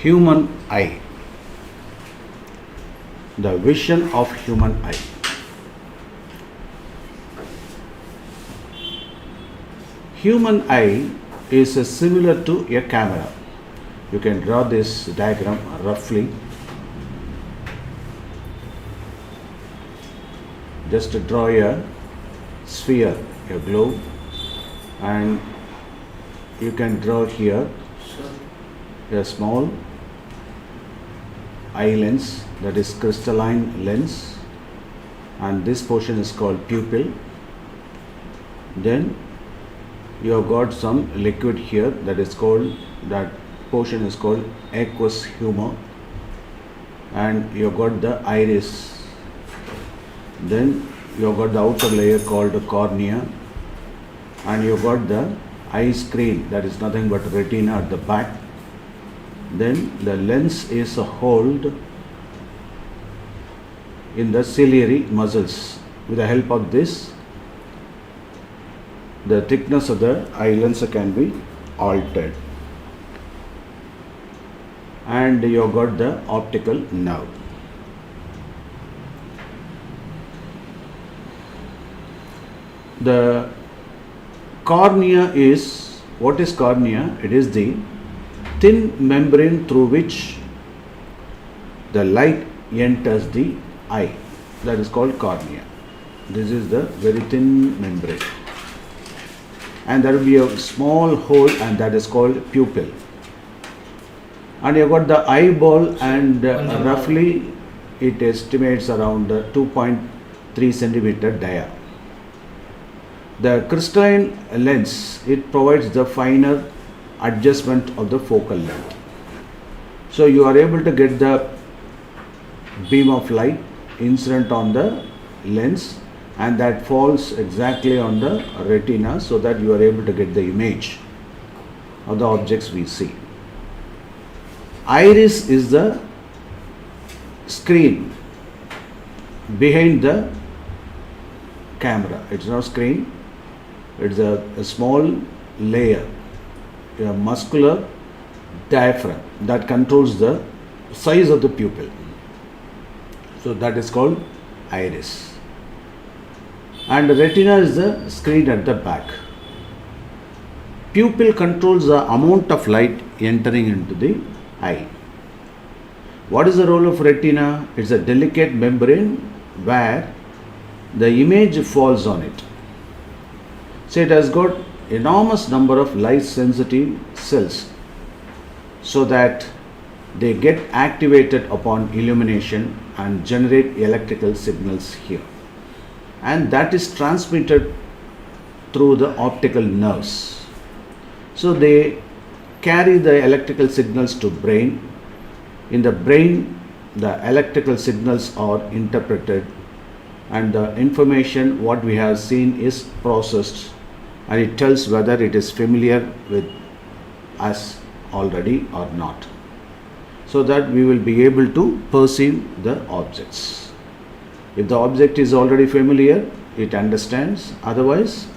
human eye, the vision of human eye. Human eye is similar to a camera. You can draw this diagram roughly. Just to draw a sphere, a globe, and you can draw here a small eye lens, that is crystalline lens, and this portion is called pupil. Then you have got some liquid here, that portion is called aqueous humor, and you have got the iris. Then you have got the outer layer called the cornea, and you have got the eye screen, that is nothing but retina at the back. Then the lens is held in the ciliary muscles. With the help of this, the thickness of the eye lens can be altered. And you have got the optical nerve. The cornea is, what is cornea? It is the thin membrane through which the light enters the eye. That is called cornea. This is the very thin membrane. And there will be a small hole, and that is called pupil. And you have got the eyeball, and roughly it estimates around 2.3 centimeter dia. The crystalline lens, it provides the finer adjustment of the focal length. So you are able to get the beam of light incident on the lens, and that falls exactly on the retina, so that you are able to get the image of the objects we see. Iris is the screen behind the camera. It's not screen, it's a small layer, a muscular diaphragm that controls the size of the pupil. So that is called iris. And the retina is the screen at the back. Pupil controls the amount of light entering into the eye. What is the role of retina? It's a delicate membrane where the image falls on it. So it has got enormous number of light sensitive cells, so that they get activated upon illumination and generate electrical signals here, and that is transmitted through the optical nerves. So they carry the electrical signals to brain. In the brain, the electrical signals are interpreted, and the information what we have seen is processed, and it tells whether it is familiar with us already or not, so that we will be able to perceive the objects. If the object is already familiar, it understands; otherwise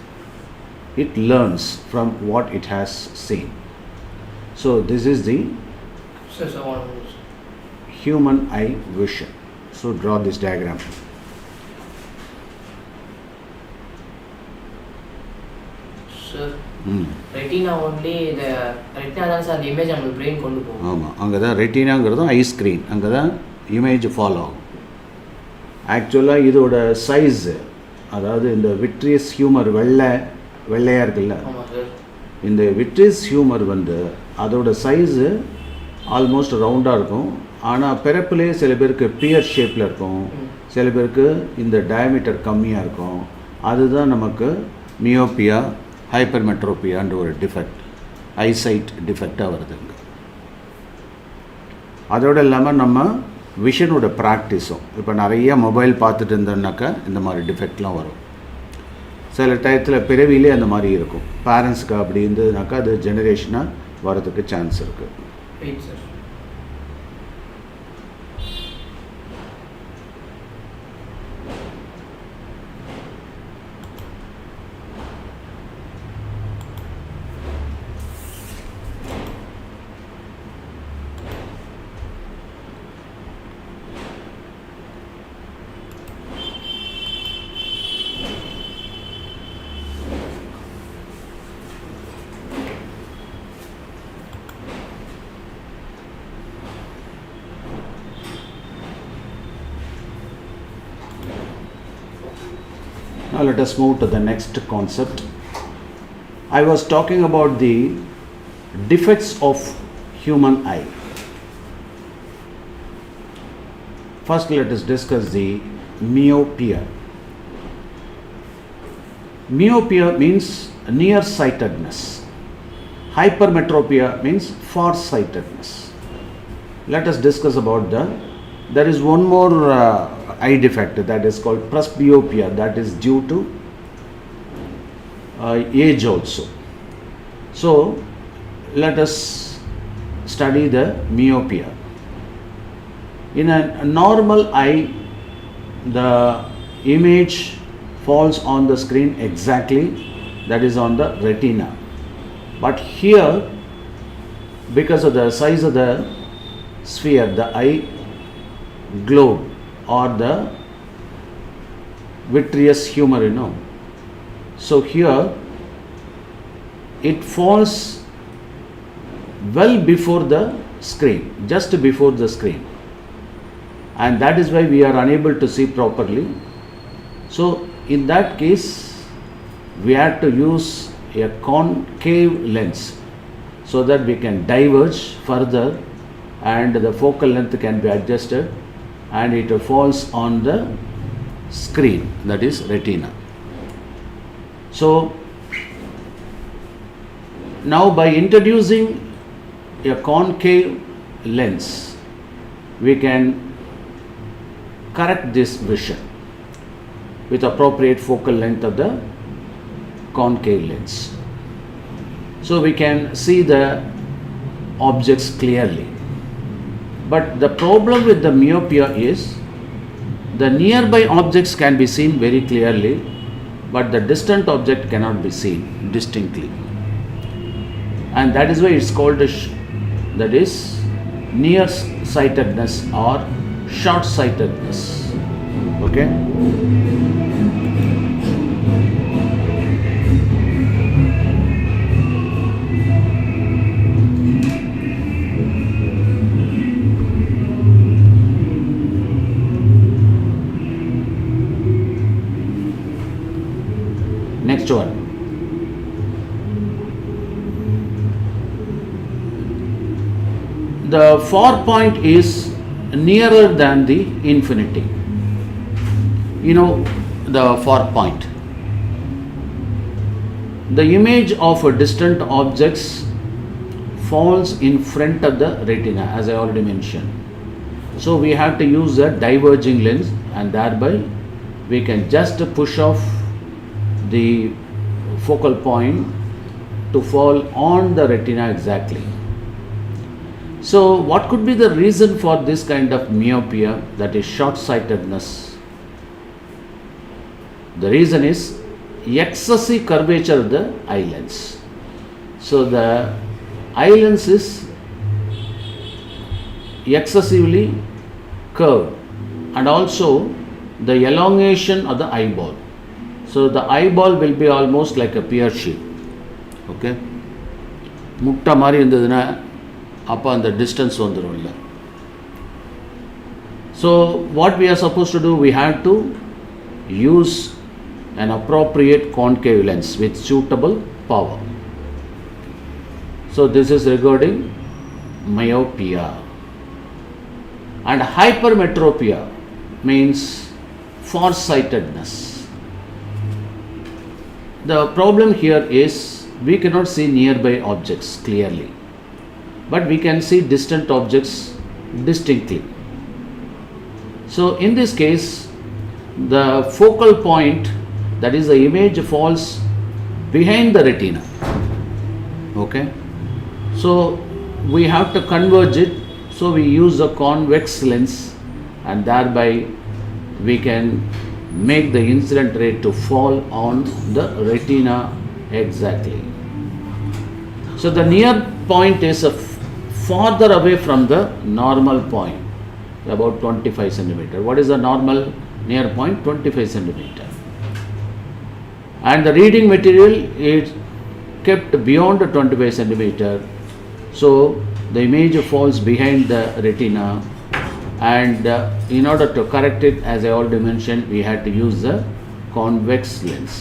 it learns from what it has seen. So this is the human eye vision. So draw this diagram. Sir, retina only, the retina தான் sir the image நம்ம brain கொண்டு போகும். ஆமாம், அங்கே தான் ரெட்டினாங்கிறதும் ஐ screen, அங்கே தான் image follow ஆகும். ஆக்சுவலாக இதோட சைஸு, அதாவது இந்த விட்ரியஸ் ஹியூமர் வெள்ளையாக இருக்குல்ல, இந்த விட்ரியஸ் ஹியூமர் அதோட சைஸு ஆல்மோஸ்ட் ரவுண்டாக இருக்கும். ஆனால் பிறப்புலேயே சில பேருக்கு பியர் ஷேப்பில் இருக்கும், சில பேருக்கு இந்த டயமீட்டர் கம்மியாக இருக்கும். அதுதான் நமக்கு மியோப்பியா, ஹைப்பர்மெட்ரோப்பியான்ற ஒரு டிஃபெக்ட், ஐசைட் டிஃபெக்டாக வருதுங்க. அதோடு இல்லாமல் நம்ம விஷனோட ப்ராக்டிஸும், இப்போ நிறைய மொபைல் பார்த்துட்டு இருந்தோம்னாக்கா இந்த மாதிரி டிஃபெக்ட்லாம் வரும். சில டயத்தில் பிறவிலே அந்த மாதிரி இருக்கும். பேரண்ட்ஸுக்கு அப்படி இருந்ததுனாக்கா அது ஜெனரேஷனாக வரதுக்கு சான்ஸ் இருக்குது. Now let us move to the next concept. I was talking about the defects of human eye. First, let us discuss the myopia. Myopia means nearsightedness. Hypermetropia means farsightedness. Let us discuss about there is one more eye defect that is called presbyopia, that is due to age also. So let us study the myopia. In a normal eye, the image falls on the screen exactly, that is on the retina. But here, because of the size of the sphere, the eye globe or the vitreous humor, so here it falls well before the screen, just before the screen, and that is why we are unable to see properly. So in that case, we have to use a concave lens so that we can diverge further and the focal length can be adjusted and it falls on the screen, that is retina. So now by introducing a concave lens, we can correct this vision with appropriate focal length of the concave lens. So we can see the objects clearly. But the problem with the myopia is the nearby objects can be seen very clearly, but the distant object cannot be seen distinctly. And that is why it's called that is nearsightedness or short-sightedness. Okay? Next one. The far point is nearer than the infinity. The far point. The image of a distant objects falls in front of the retina, as I already mentioned. So we have to use a diverging lens, and thereby we can just push off the focal point to fall on the retina exactly. So what could be the reason for this kind of myopia, that is short-sightedness? The reason is excessive curvature of the eye lens. So the eye lens is excessively curved, and also the elongation of the eyeball. So the eyeball will be almost like a pear shape. Okay? முட்டை மாதிரி இருந்ததுன்னா அப்போ அந்த distance வந்துடும்ல. So what we are supposed to do, we have to use an appropriate concave lens with suitable power. So this is regarding myopia. And hypermetropia means farsightedness. The problem here is we cannot see nearby objects clearly, but we can see distant objects distinctly. So in this case, the focal point, that is the image, falls behind the retina. Okay? So we have to converge it, so we use a convex lens, and thereby we can make the incident ray to fall on the retina exactly. So the near point is farther away from the normal point, about 25 centimeter. What is the normal near point? 25 centimeter. And the reading material is kept beyond 25 centimeter. So the image falls behind the retina, and in order to correct it, as I already mentioned, we had to use the convex lens.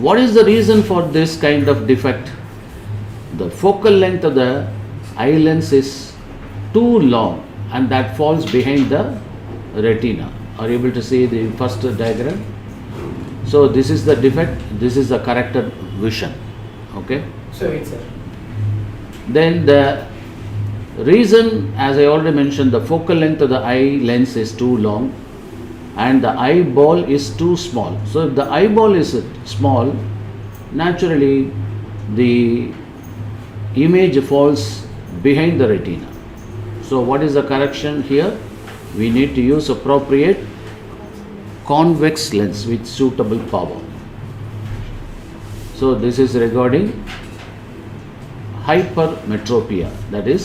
What is the reason for this kind of defect? The focal length of the eye lens is too long and that falls behind the retina. Are you able to see the first diagram? So this is the defect, this is the corrected vision. Okay? So it's sir. Then the reason, as I already mentioned, the focal length of the eye lens is too long and the eyeball is too small. So if the eyeball is small, naturally the image falls behind the retina. So what is the correction here? We need to use appropriate convex lens with suitable power. So this is regarding hypermetropia, that is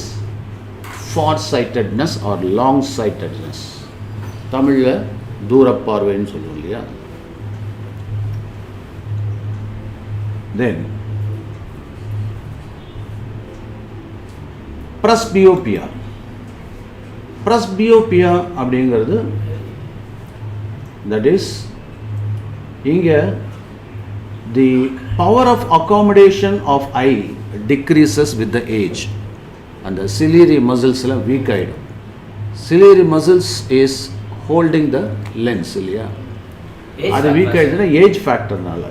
far-sightedness or long-sightedness. தமிழில் தூரப்பார்வைன்னு சொல்லுவோம் இல்லையா? Then presbyopia. Presbyopia அப்படிங்கிறது, that is இங்கே the power of accommodation of eye decreases with the age and the ciliary muscles எல்லாம் weak ஆகிடும். Ciliary muscles is holding the lens இல்லையா? அது week ஆகிடுச்சுன்னா ஏஜ் ஃபேக்டர்னால.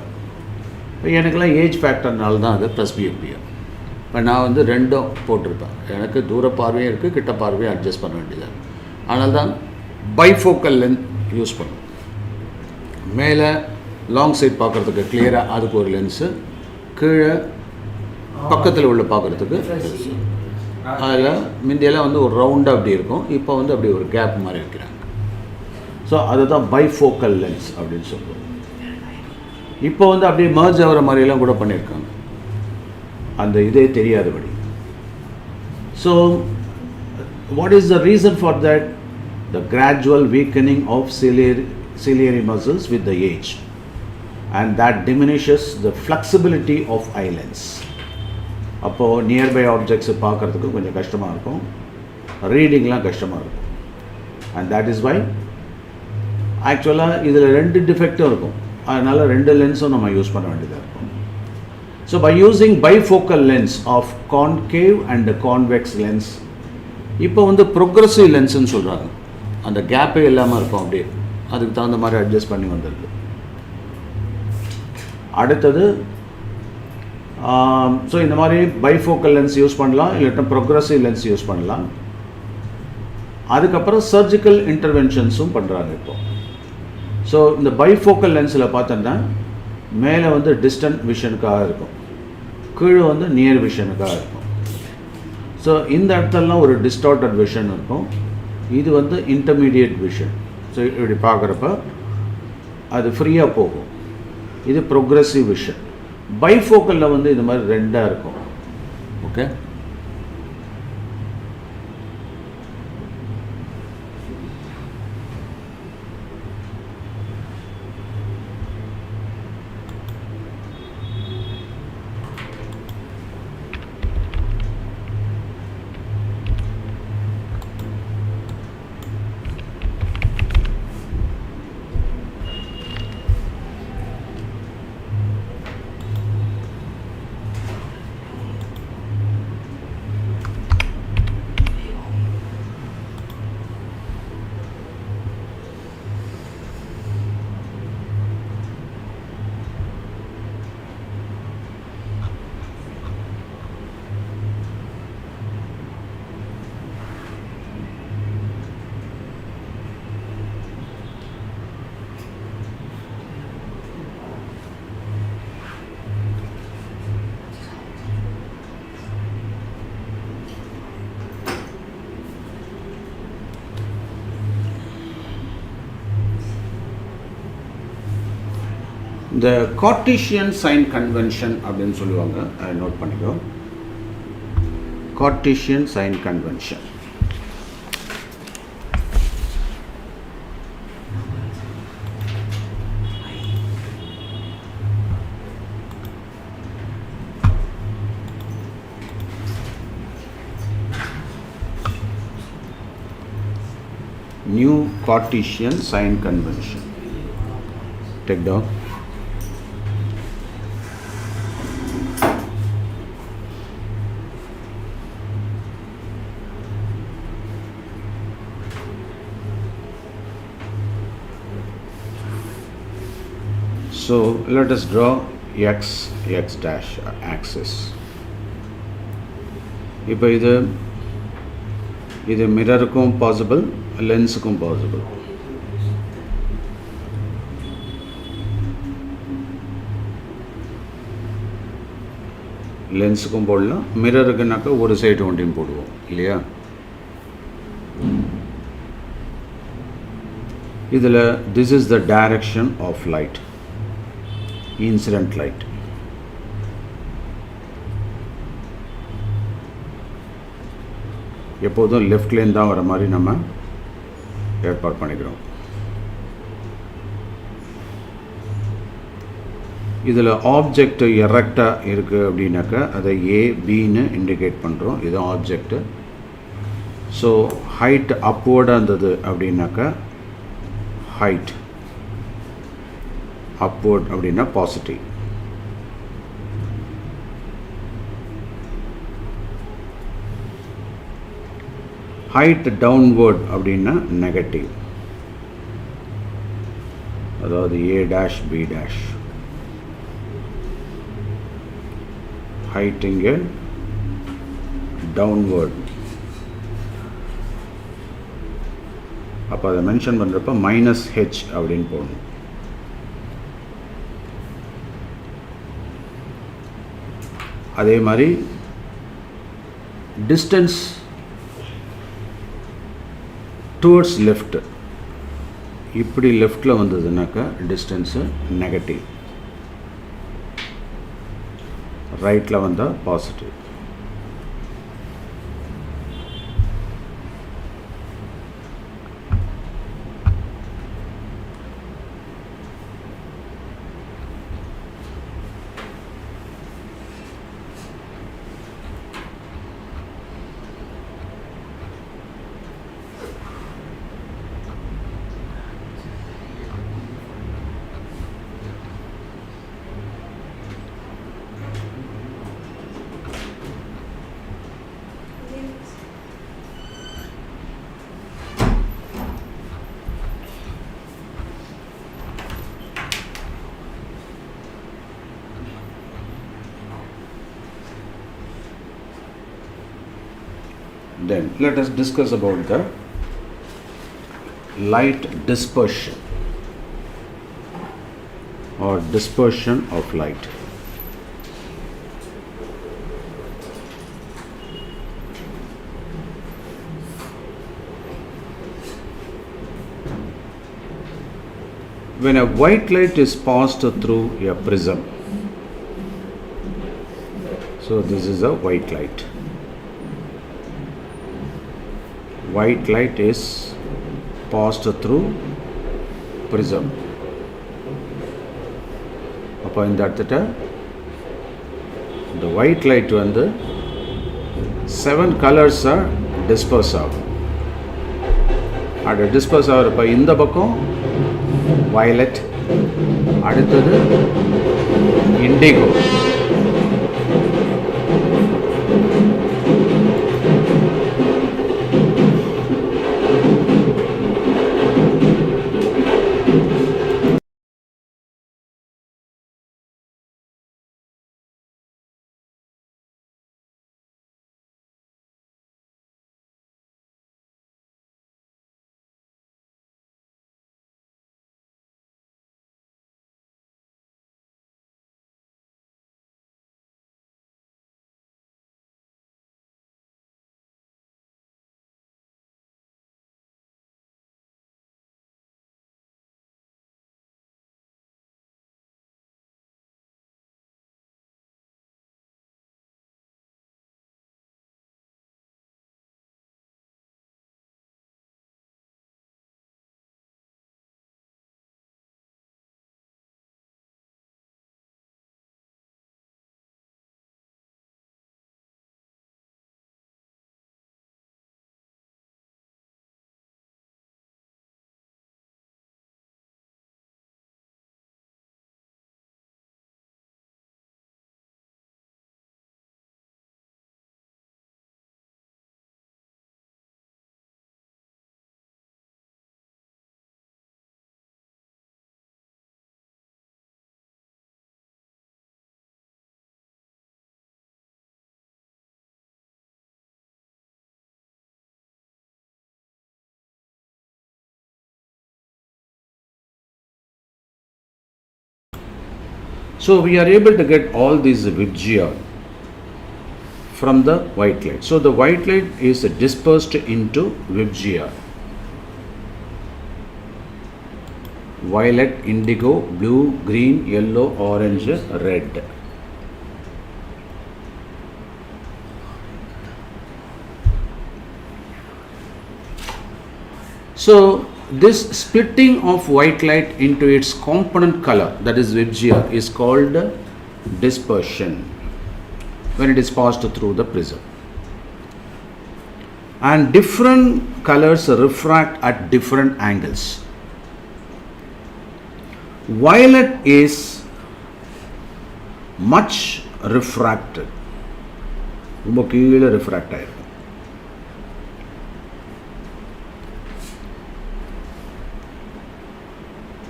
இப்போ எனக்கெல்லாம் ஏஜ் ஃபேக்டர்னால தான் அது presbyopia. இப்போ நான் வந்து ரெண்டும் போட்டிருப்பேன். எனக்கு தூர பார்வையும் இருக்குது, கிட்ட பார்வையும் அட்ஜஸ்ட் பண்ண வேண்டியது. அதனால தான் பைஃபோக்கல் லென்ஸ் யூஸ் பண்ணும். மேலே லாங் சைட் பார்க்குறதுக்கு கிளியராக அதுக்கு ஒரு லென்ஸு, கீழே பக்கத்தில் உள்ள பார்க்குறதுக்கு லென்ஸு. அதில் முந்தியெல்லாம் வந்து ஒரு ரவுண்டாக அப்படி இருக்கும், இப்போ வந்து அப்படி ஒரு கேப் மாதிரி வைக்கிறாங்க. ஸோ அதுதான் பைஃபோக்கல் லென்ஸ் அப்படின்னு சொல்லுவோம். இப்போ வந்து அப்படியே மர்ஜ் ஆகிற மாதிரிலாம் கூட பண்ணியிருக்காங்க, அந்த இதே தெரியாதபடி. So what is the reason for that? The gradual weakening of ciliary muscles with the age, and that diminishes the flexibility of eye lens. அப்போது நியர்பை ஆப்ஜெக்ட்ஸை பார்க்குறதுக்கு கொஞ்சம் கஷ்டமாக இருக்கும், ரீடிங்லாம் கஷ்டமாக இருக்கும். அண்ட் தட் இஸ் வை ஆக்சுவலாக இதில் ரெண்டு டிஃபெக்டும் இருக்கும், அதனால் ரெண்டு லென்ஸும் நம்ம யூஸ் பண்ண வேண்டியதாக இருக்கும். So by using bifocal lens of concave and convex lens, இப்போ வந்து ப்ரொக்ரெசிவ் லென்ஸுன்னு சொல்கிறாங்க. அந்த கேப்பே இல்லாமல் இருக்கும், அப்படியே அதுக்கு தகுந்த மாதிரி அட்ஜஸ்ட் பண்ணி வந்திருக்கு. அடுத்தது ஸோ இந்த மாதிரி பைஃபோக்கல் லென்ஸ் யூஸ் பண்ணலாம், இல்லாட்டா ப்ரொக்ரெசிவ் லென்ஸ் யூஸ் பண்ணலாம். அதுக்கப்புறம் சர்ஜிக்கல் இன்டர்வென்ஷன்ஸும் பண்ணுறாங்க இப்போ. ஸோ இந்த பைஃபோக்கல் லென்ஸில் பார்த்தோன்னா மேலே வந்து டிஸ்டன்ட் விஷனுக்காக இருக்கும், கீழே வந்து நியர் விஷனுக்காக இருக்கும். ஸோ இந்த இடத்துலலாம் ஒரு டிஸ்டார்டட் விஷன் இருக்கும், இது வந்து இன்டர்மீடியட் விஷன். ஸோ இப்படி பார்க்குறப்ப அது ஃப்ரீயாக போகும். இது ப்ரொக்ரெசிவ் விஷன். பைஃபோக்கலில் வந்து இது மாதிரி ரெண்டாக இருக்கும். ஓகே, இந்த கார்ட்டீசியன் சைன் கன்வென்ஷன் அப்படின்னு சொல்லுவாங்க, அதை நோட் பண்ணிக்கோ. Cartesian sign convention. New Cartesian sign convention. Take down. So let us draw x dash axis. இப்போ இது மிரருக்கும் பாசிபிள், லென்ஸுக்கும் பாசிபிள். லென்ஸுக்கும் போடலாம், மிரருக்குனாக்கா ஒரு சைடு ஒன்றையும் போடுவோம் இல்லையா. இதில் this is the direction of light, incident light. எப்போதும் லெஃப்ட்லேருந்து தான் வர மாதிரி நம்ம ஏற்பாடு பண்ணிக்கிறோம். இதில் ஆப்ஜெக்ட் எரெக்டாக இருக்குது அப்படின்னாக்கா அதை ஏபின்னு இண்டிகேட் பண்ணுறோம். இது ஆப்ஜெக்ட்டு. ஸோ ஹைட் அப்வர்டாக இருந்தது அப்படின்னாக்கா ஹைட் அப்வர்ட் அப்படின்னா பாசிட்டிவ். ஹைட் டவுன்வர்ட் அப்படின்னா நெகட்டிவ், அதாவது A dash B dash. Height இங்கே டவுன்வர்ட். அப்போ அதை மென்ஷன் பண்ணுறப்ப -h அப்படின்னு போடணும். அதே மாதிரி டிஸ்டன்ஸ் டுவர்ட்ஸ் லெஃப்ட், இப்படி லெஃப்டில் வந்ததுனாக்கா டிஸ்டன்ஸு நெகட்டிவ், ரைட்டில் வந்தால் positive. Then let us discuss about the light dispersion or dispersion of light. When a white light is passed through a prism, so this is a white light. White light is passed through prism. அப்போ இந்த இடத்துல இந்த white light வந்து 7 கலர்ஸாக disburse ஆகும். அது disburse ஆகிறப்ப இந்த பக்கம் violet, அடுத்தது indigo, So we are able to get all these VIBGR from the white light. So the white light is dispersed into VIBGR. Violet, indigo, blue, green, yellow, orange, red. So this splitting of white light into its component color, that is VIBGR, is called dispersion when it is passed through the prism. And different colors refract at different angles. Violet is much refracted. ரொம்ப கீழே refract ஆயிருக்கும்.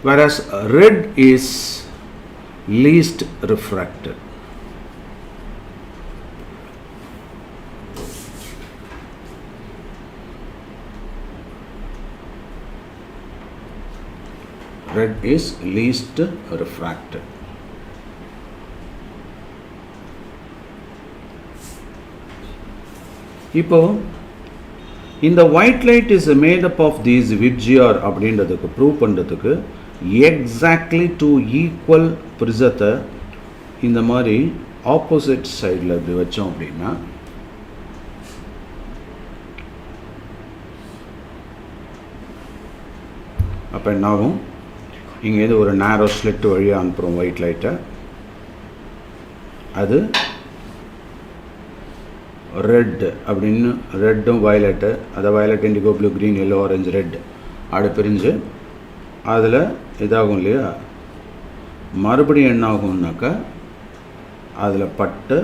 Whereas red is least refracted. Red is least refracted. இப்போ இந்த white light is made up of these VIBGR அப்படின்றதுக்கு prove பண்ணுறதுக்கு exactly two equal ப்ரிசத்தை இந்த மாதிரி opposite சைடில் இப்படி வச்சோம் அப்படின்னா அப்போ என்னாகும், இங்கேருந்து ஒரு நேரோ ஸ்லிட் வழியாக அனுப்புகிறோம் ஒயிட் லைட்டை, அது ரெட் அப்படின்னு ரெட்டும் வயலட்டு, அதை violet, indigo, blue, green, yellow, orange, red அப்படி பிரிஞ்சு அதில் இதாகும் இல்லையா, மறுபடியும் என்ன ஆகும்னாக்கா அதில் பட்டு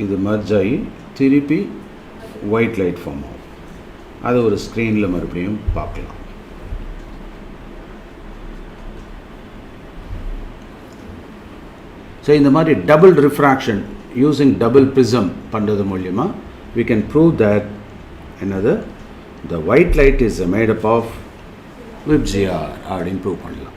இது மர்ஜ் ஆகி திருப்பி ஒயிட் லைட் ஃபார்ம் ஆகும். அது ஒரு ஸ்க்ரீனில் மறுபடியும் பார்க்கலாம். ஸோ இந்த மாதிரி double refraction using double prism பண்ணுறது மூலிமா we can prove that another the white light is made up of VIBGR அப்படின்னு ப்ரூவ் பண்ணலாம்.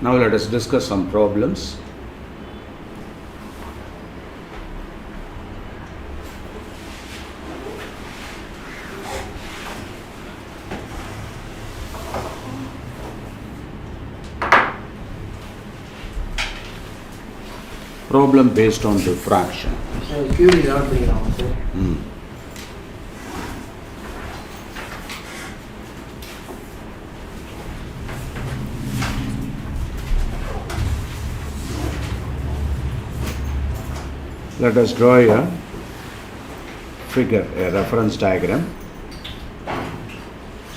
Now let us discuss some problems. Problem based on diffraction. So cube is not very long, sir. Let us draw a figure, a reference diagram.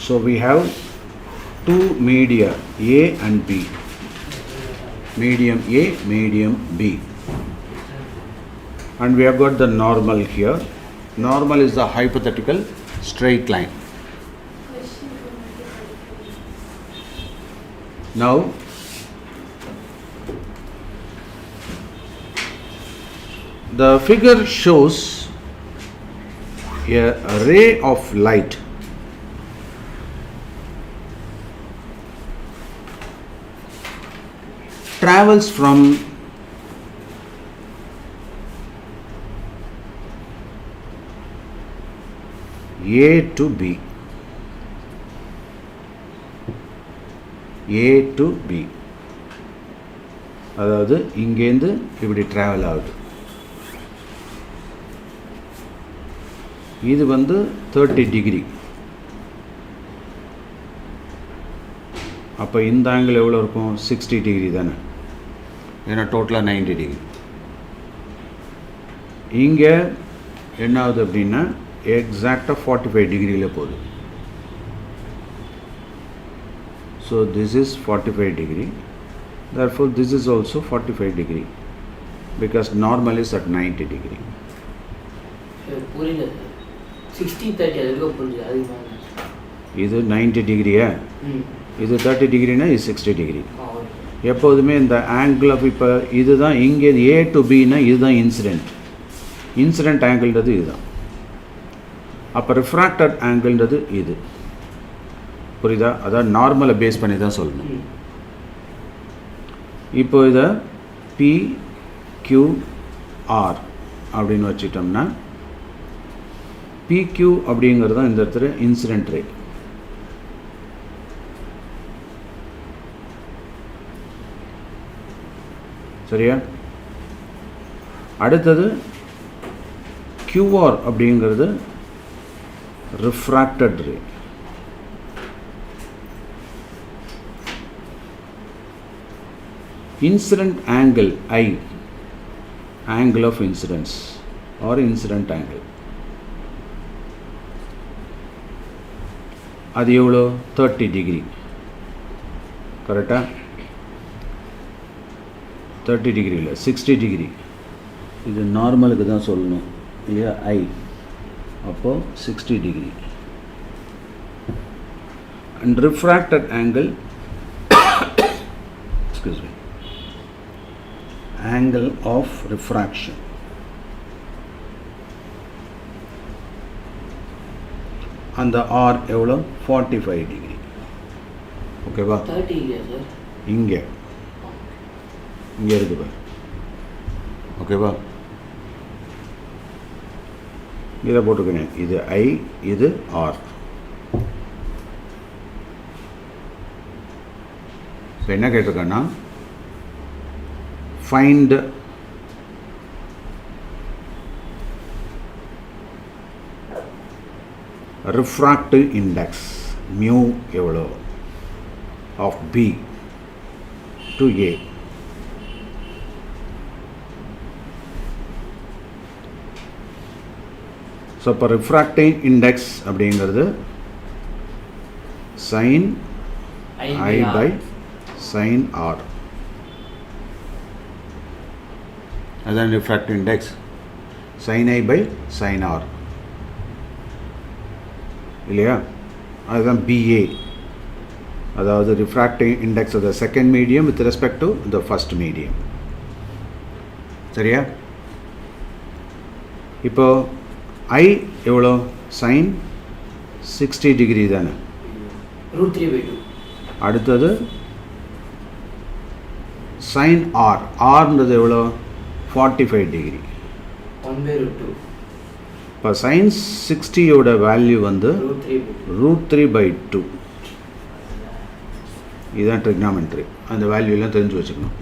So we have two media A and B. Medium A, medium B. And we have got the normal here. Normal is the hypothetical straight line. Now the figure shows a ray of light travels from A to B. A to B. அதாவது இங்கேருந்து இப்படி travel ஆகுது. இது வந்து 30 degree. அப்போ இந்த angle எவ்வளோ இருக்கும்? 60 டிகிரி தானே, ஏன்னா டோட்டலாக 90 டிகிரி. இங்கே என்ன ஆகுது அப்படின்னா எக்ஸாக்டாக 45 டிகிரியில் போகுது. So this is 45 degree. therefore this is also 45 degree because normal is at 90 degree. புரியல 60 30 அதுக்கு புரியுது. அது இது 90 டிகிரியா, இது 30 டிகிரினா இது 60 டிகிரி. ஓகே. எப்போதுமே இந்த ஆங்கிள் ஆஃப் இப்போ இதுதான் இங்கே ஏ டு பின்னா இதுதான் இன்சிடென்ட் ஆங்கிள்ன்றது இதுதான். அப்போ ரிஃப்ராக்டட் ஆங்கிள்ன்றது இது. புரியுதா? அதான் நார்மலை பேஸ் பண்ணி தான் சொல்லணும். இப்போ இதை PQR அப்படின்னு வச்சுட்டோம்னா PQ அப்படிங்கிறது தான் இந்த இடத்துல இன்சிடென்ட் ரே. சரியா? அடுத்தது QR அப்படிங்கிறது refracted ray. Incident angle I, angle of incidence or incident angle, அது எவ்வளோ? 30 டிகிரி. கரெக்டாக 30 டிகிரி இல்லை, 60 டிகிரி. இது நார்மலுக்கு தான் சொல்லணும் இல்லையா? ஐ அப்போது 60 degree. And refracted angle, excuse me, angle of refraction, and the R எவ்வளோ? 45 டிகிரி. ஓகேவா? 30 இல்லையா சார்? இங்கே இருக்கு பாரு. ஓகேவா? இதை போட்டுக்கிறேன். இது I, இது R. இப்போ என்ன கேட்டிருக்கேன்னா, find refractive index mu எவ்வளோ of B to A. So இப்போ refractive index அப்படிங்கிறது sin I by sin R. அதான் refractive index, sin I by sin R இல்லையா? அதுதான் BA, அதாவது refractive index of the second medium with respect to the first medium. சரியா? இப்போ I எவ்வளோ? sin 60 degree தானே. √3/2. அடுத்தது sin R, Rன்றது எவ்வளோ? 45 டிகிரி. 1/2. இப்போ sin 60யோட வேல்யூ வந்து √3/2. இதுதான் ட்ரிக்னாமெட்ரி. அந்த வேல்யூலாம் தெரிஞ்சு வச்சுக்கணும்.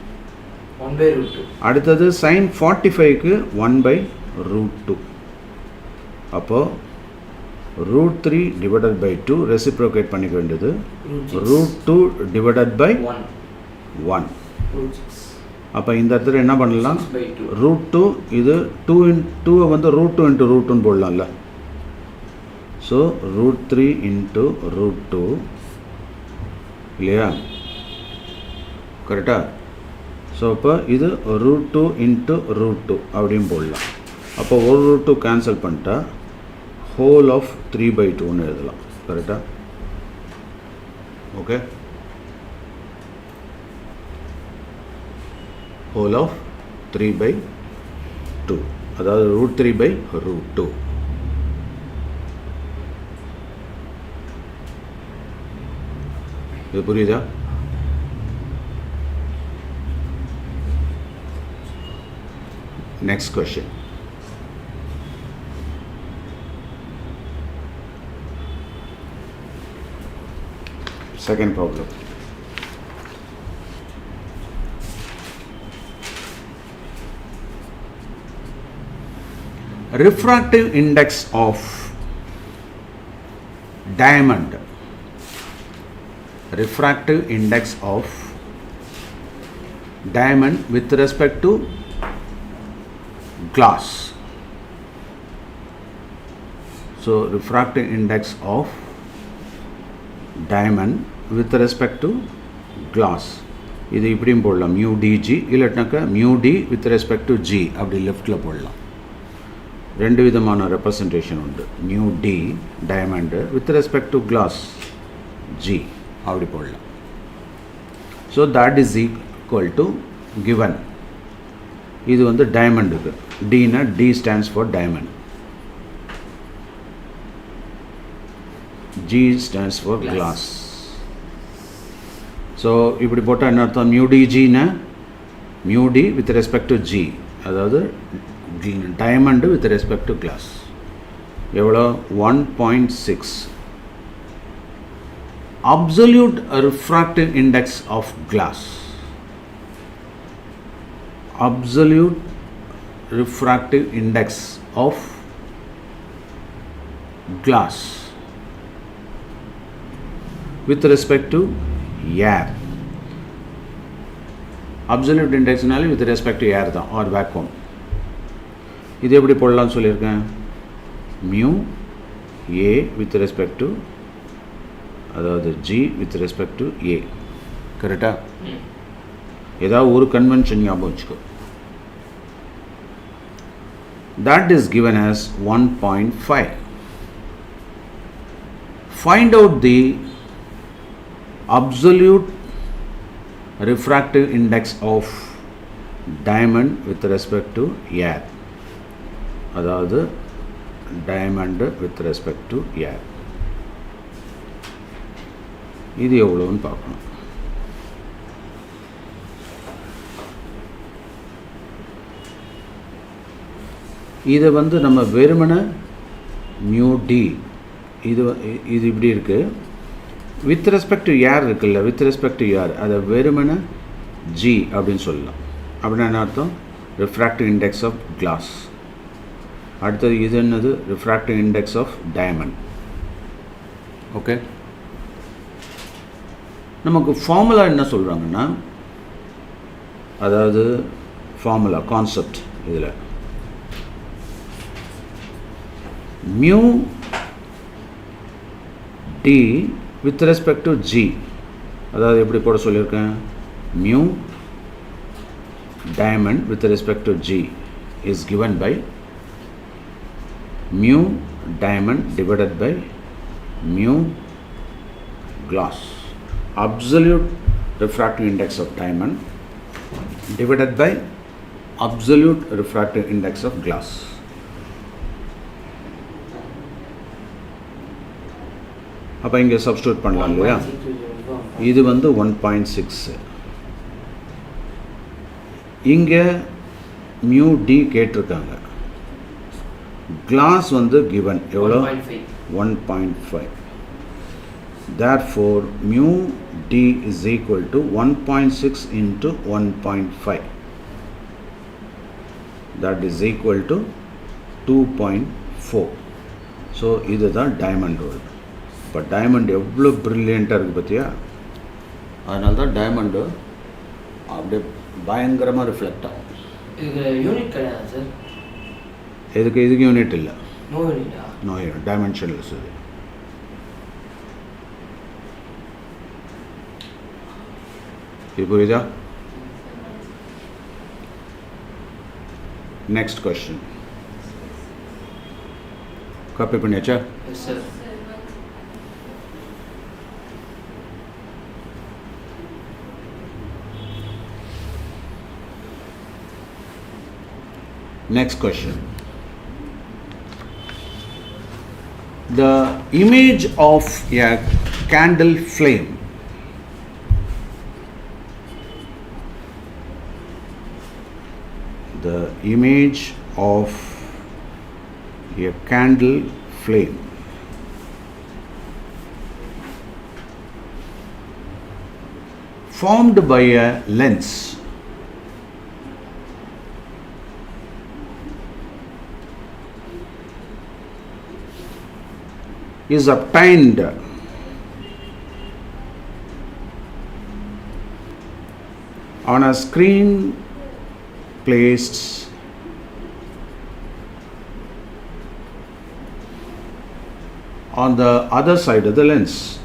1/2. அடுத்தது sin 45க்கு 1/√2. அப்போது √3 டிவைடட் பை 2 ரெசிப்ரோகேட் பண்ணிக்க வேண்டியது √2 டிவைடட் பை 1. அப்போ இந்த இடத்துல என்ன பண்ணலாம்? √2 இது 2 வந்து √2 இன்ட்டு √2ன்னு போடலாம்ல. ஸோ √3 இன்ட்டு √2 இல்லையா? கரெக்டாக? ஸோ இப்போ இது √2 இன்ட்டு √2 அப்படின்னு போடலாம். அப்போ ஒரு √2 கேன்சல் பண்ணிட்டா ஹோல் ஆஃப் 3/2ன்னு எழுதலாம். கரெக்டாக? ஓகே, whole of 3/2, அதாவது √3/2. இது புரியுதா? Next question. Second problem. Refractive index of diamond. Refractive index of diamond with respect to glass. So refractive index of diamond with respect to glass. இது இப்படியும் போடலாம், mu dg, இல்லாட்டினாக்கா mu d with respect to g அப்படி லெஃப்டில் போடலாம். ரெண்டு விதமான representation உண்டு. Mu D diamond with respect to glass G அப்படி போடலாம். So that is equal to given. இது வந்து டயமண்டுக்கு டினா D stands for diamond, G stands for glass. So இப்படி போட்டால் என்ன அர்த்தம்? மியூ டி ஜின்னா mu D with respect to G, அதாவது diamond with respect to glass. எவ்வளோ? 1.6. Absolute refractive index of glass. Absolute refractive index of glass with respect to air. Absolute index நாலே with respect to air தான், or vacuum. இது எப்படி போடலாம்னு சொல்லியிருக்கேன்? Mu A with respect to, அதாவது G with respect to ஏ. கரெக்டா? ஏதாவது ஒரு கன்வென்ஷன் ஞாபகம் வச்சுக்கோ. That is given as 1.5. Find out the absolute refractive index of diamond with respect to air. அதாவது diamond with respect to air. இது எவ்வளோன்னு பார்க்கணும். இதை வந்து நம்ம வெறுமனை மியூ டி, இது இப்படி இருக்குது. வித் ரெஸ்பெக்ட் டு ஏர் இருக்குல்ல, வித் ரெஸ்பெக்ட் டு ஏர் அதை வெறுமனை ஜி அப்படின்னு சொல்லலாம். அப்படின்னா என்ன அர்த்தம்? Refractive index of glass. அடுத்தது இது என்னது? Refractive index of diamond. Okay, நமக்கு ஃபார்முலா என்ன சொல்கிறாங்கன்னா, அதாவது ஃபார்முலா கான்செப்ட் இதில் mu D with respect to G, அதாவது எப்படி போட சொல்லியிருக்கேன்? Mu diamond with respect to G is given by mu diamond divided by mu glass. Absolute refractive index of diamond divided by absolute refractive index of glass. அப்போ இங்கே substitute பண்ணலாம் இல்லையா? இது வந்து 1.6. இங்கே மியூ டி கேட்டிருக்காங்க. கிளாஸ் வந்து given எவ்வளோ? 1.5. therefore mu d is equal to 1.6 into 1.5, that is equal to 2.4. So இதுதான் டைமண்ட் ரோல். இப்போ டைமண்ட் எவ்வளோ ப்ரில்லியண்ட்டாக இருக்குது பார்த்தியா? அதனால தான் டைமண்டு அப்படியே பயங்கரமாக ரிஃப்ளெக்ட் ஆகும். இதுக்கு யூனிட் கிடையாது சார்? இதுக்கு யூனிட் இல்லை. நோ யூனிட்டா? No unit, dimensionless. இது இது புரியுதா? நெக்ஸ்ட் கொஸ்டின் காப்பி பண்ணியாச்சா? Yes sir. Next question. The image of a candle flame formed by a lens is obtained on a screen placed on the other side of the lens.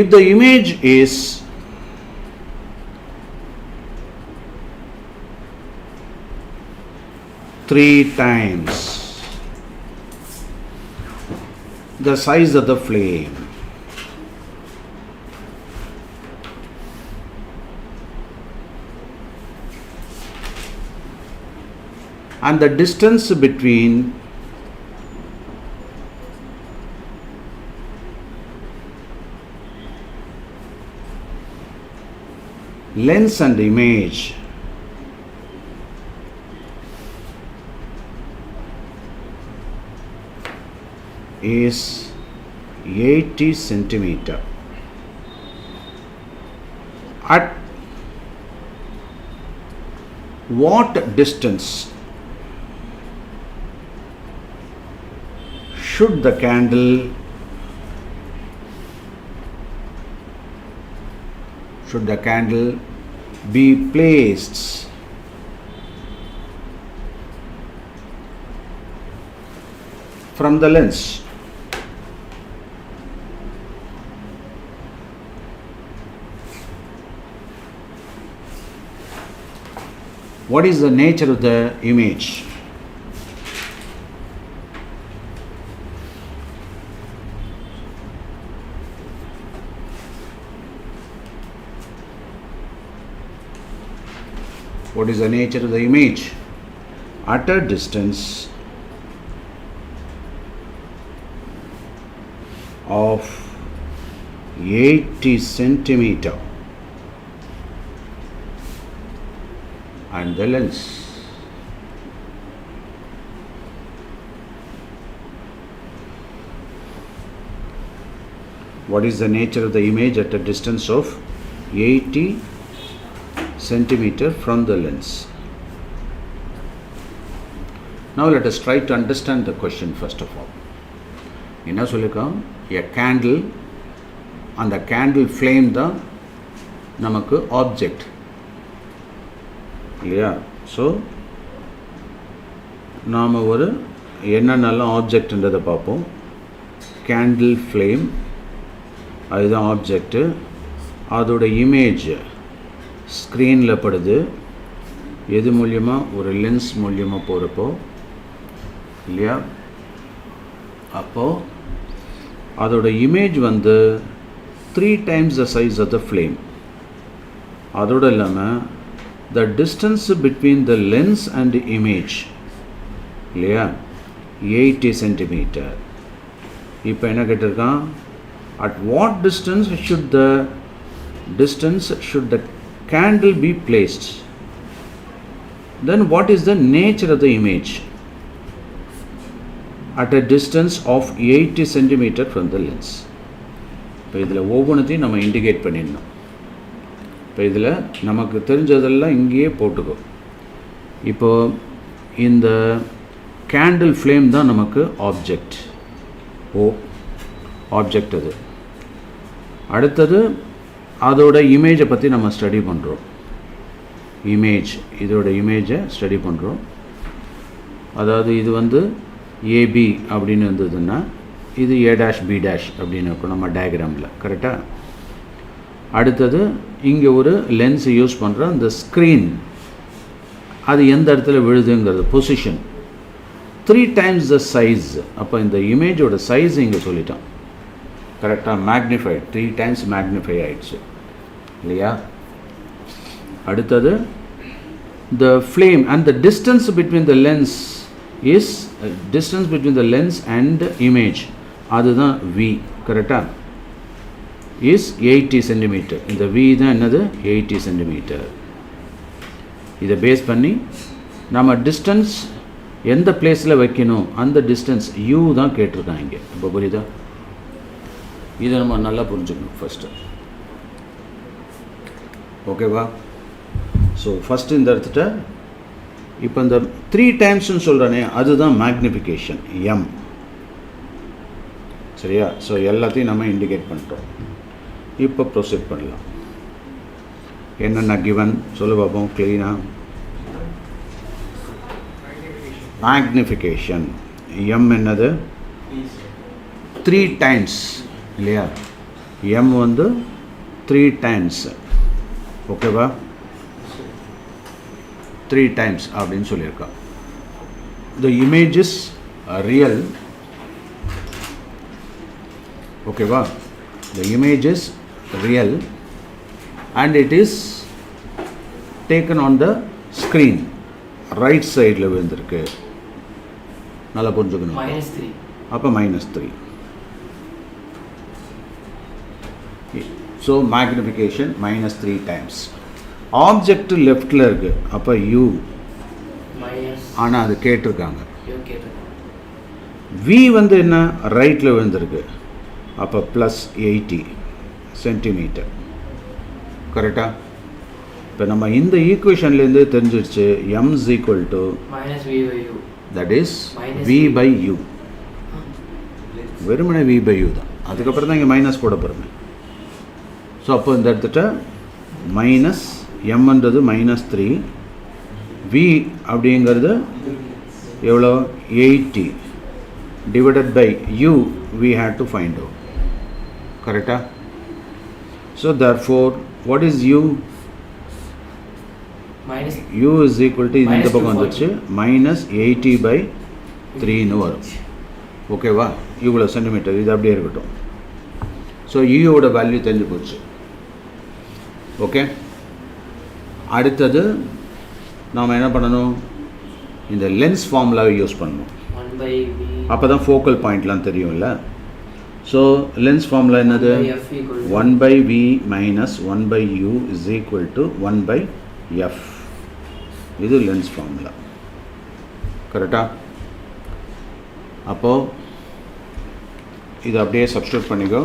If the image is 3 times the size of the flame. And the distance between lens and image is 80 centimeter. At what distance should the candle be placed from the lens? What is the nature of the image? What is the nature of the image? At a distance of 80 centimeter and the lens. What is the nature of the image at a distance of 80 centimeter from the lens? Now let us try to understand the question first of all. என்ன சொல்லிருக்கோம்? A candle, அந்த candle flame தான் நமக்கு object இல்லையா? So நாம் ஒரு என்னென்னலாம் ஆப்ஜெக்ட்ன்றதை பார்ப்போம். Candle flame அதுதான் ஆப்ஜெக்ட்டு. அதோட இமேஜ் ஸ்க்ரீனில் படுது. எது மூலியமாக? ஒரு லென்ஸ் மூலியமாக போகிறப்போ இல்லையா? அப்போது அதோட image 3 times the size of the flame. அதோடு இல்லாமல் the distance between the lens and the image இல்லையா 80 centimeter. இப்போ என்ன கேட்டிருக்கான்? At what distance should the candle be placed? Then what is the nature of the image at a distance of 80 centimeter from the lens? இப்போ இதில் ஒவ்வொன்றையும் நம்ம indicate பண்ணிடணும். இப்போ இதில் நமக்கு தெரிஞ்சதெல்லாம் இங்கேயே போட்டுக்கோ. இப்போது இந்த கேண்டில் ஃப்ளேம் தான் நமக்கு ஆப்ஜெக்ட். ஆப்ஜெக்ட் அது. அடுத்தது அதோட இமேஜை பற்றி நம்ம ஸ்டடி பண்ணுறோம். இதோட இமேஜை ஸ்டடி பண்ணுறோம். அதாவது இது ஏபி அப்படின்னு இருந்ததுன்னா இது A', B' அப்படின்னு இருக்கும் நம்ம டயக்ராமில். கரெக்டாக? அடுத்தது இங்கே ஒரு லென்ஸ் யூஸ் பண்ணுற அந்த ஸ்க்ரீன் அது எந்த இடத்துல விழுதுங்கிறது பொசிஷன் 3 times the size. அப்போ இந்த இமேஜோட சைஸ் இங்கே சொல்லிட்டான். கரெக்டாக? மேக்னிஃபைட் 3 times மேக்னிஃபை ஆயிடுச்சு இல்லையா? அடுத்தது the flame and the distance between the lens is distance between the lens and image, அதுதான் V. கரெக்டாக? is 80 centimeter. இந்த V தான் என்னது? 80 centimeter. இதை பேஸ் பண்ணி நம்ம டிஸ்டன்ஸ் எந்த பிளேஸில் வைக்கணும் அந்த டிஸ்டன்ஸ் U தான் கேட்டிருக்காங்க. இப்போ புரியுதா? இதை நம்ம நல்லா புரிஞ்சுக்கணும் ஃபஸ்ட்டு. ஓகேவா? ஸோ ஃபஸ்ட்டு இந்த இடத்துல இப்போ இந்த 3 times சொல்கிறேனே அதுதான் மேக்னிஃபிகேஷன் M. சரியா? ஸோ எல்லாத்தையும் நம்ம இண்டிகேட் பண்ணுறோம். இப்போ ப்ரொசீட் பண்ணலாம். என்னென்ன கிவன் சொல்லு பார்ப்போம் க்ளீனாக. மேக்னிஃபிகேஷன் M என்னது? 3 times இல்லையா? M 3 times. ஓகேவா? 3 times அப்படின்னு சொல்லியிருக்கா. the image is real. Okay va, the image is real and it is taken on the screen right side la vendirukku. Nalla purinjukonu. -3. அப்போ -3. So magnification -3 times. Object leftல இருக்கு, அப்போ u ஆனால் அது கேட்டிருக்காங்க. v வந்து என்ன ரைட்ல விழுந்திருக்கு, அப்போ +80 சென்டிமீட்டர். கரெக்டா? இப்போ நம்ம இந்த ஈக்குவேஷன்லேருந்து தெரிஞ்சிருச்சு m is equal to -v/u, that is v/u. வெறுமனே v/u தான், அதுக்கப்புறம் தான் இங்கே மைனஸ் போட போகிறோமே. ஸோ அப்போ இந்த இடத்துல மைனஸ் எம்ன்றது -3, v அப்படிங்கிறது எவ்வளோ 80 divided by u we had to find out. கரெக்டா? So therefore what is u? u is equal to இந்த பக்கம் வந்துச்சு -80/3ன்னு வரும். ஓகேவா? இவ்வளோ சென்டிமீட்டர், இது அப்படியே இருக்கட்டும். ஸோ யூவோட வேல்யூ தெரிஞ்சு போச்சு. ஓகே, அடுத்தது நாம் என்ன பண்ணணும், இந்த லென்ஸ் ஃபார்முலாவை யூஸ் பண்ணணும். அப்போ தான் ஃபோக்கல் பாயிண்ட்லாம் தெரியும்ல. ஸோ லென்ஸ் ஃபார்முலா என்னது? 1/v minus 1/u is equal to 1/f. இது லென்ஸ் ஃபார்முலா. கரெக்டா? அப்போது இது அப்படியே சப்ஸ்டியூட் பண்ணிக்கோ.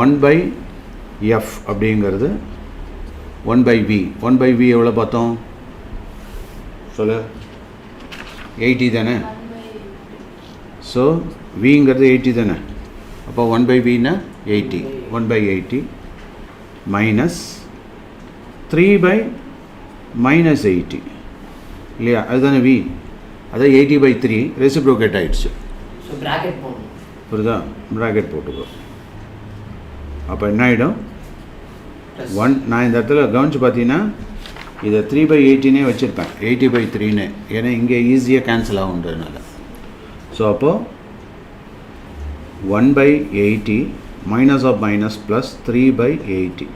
1/f அப்படிங்கிறது 1/v. 1/v எவ்வளோ பார்த்தோம் சொல்லு? 80 தானே? ஸோ விங்கிறது 80 தானே? அப்போ 1/vனா 80. 1/80 மைனஸ் 3/-80 இல்லையா? அதுதானே v. அதான் 80/3 ரெசிப்ரோகேட் ஆகிடுச்சு. ஸோ ப்ராக்கெட் போடணும். புரியுதா? ப்ராக்கெட் போட்டுக்கோ. அப்போ என்ன ஆகிடும்? நான் இந்த இடத்துல கவனித்து பார்த்தீங்கன்னா இதை 3/80னே வச்சுருப்பேன், 80/3ன்னு. ஏன்னா இங்கே ஈஸியாக கேன்சல் ஆகுன்றதுனால. ஸோ அப்போது 1/80 minus of minus plus 3/80.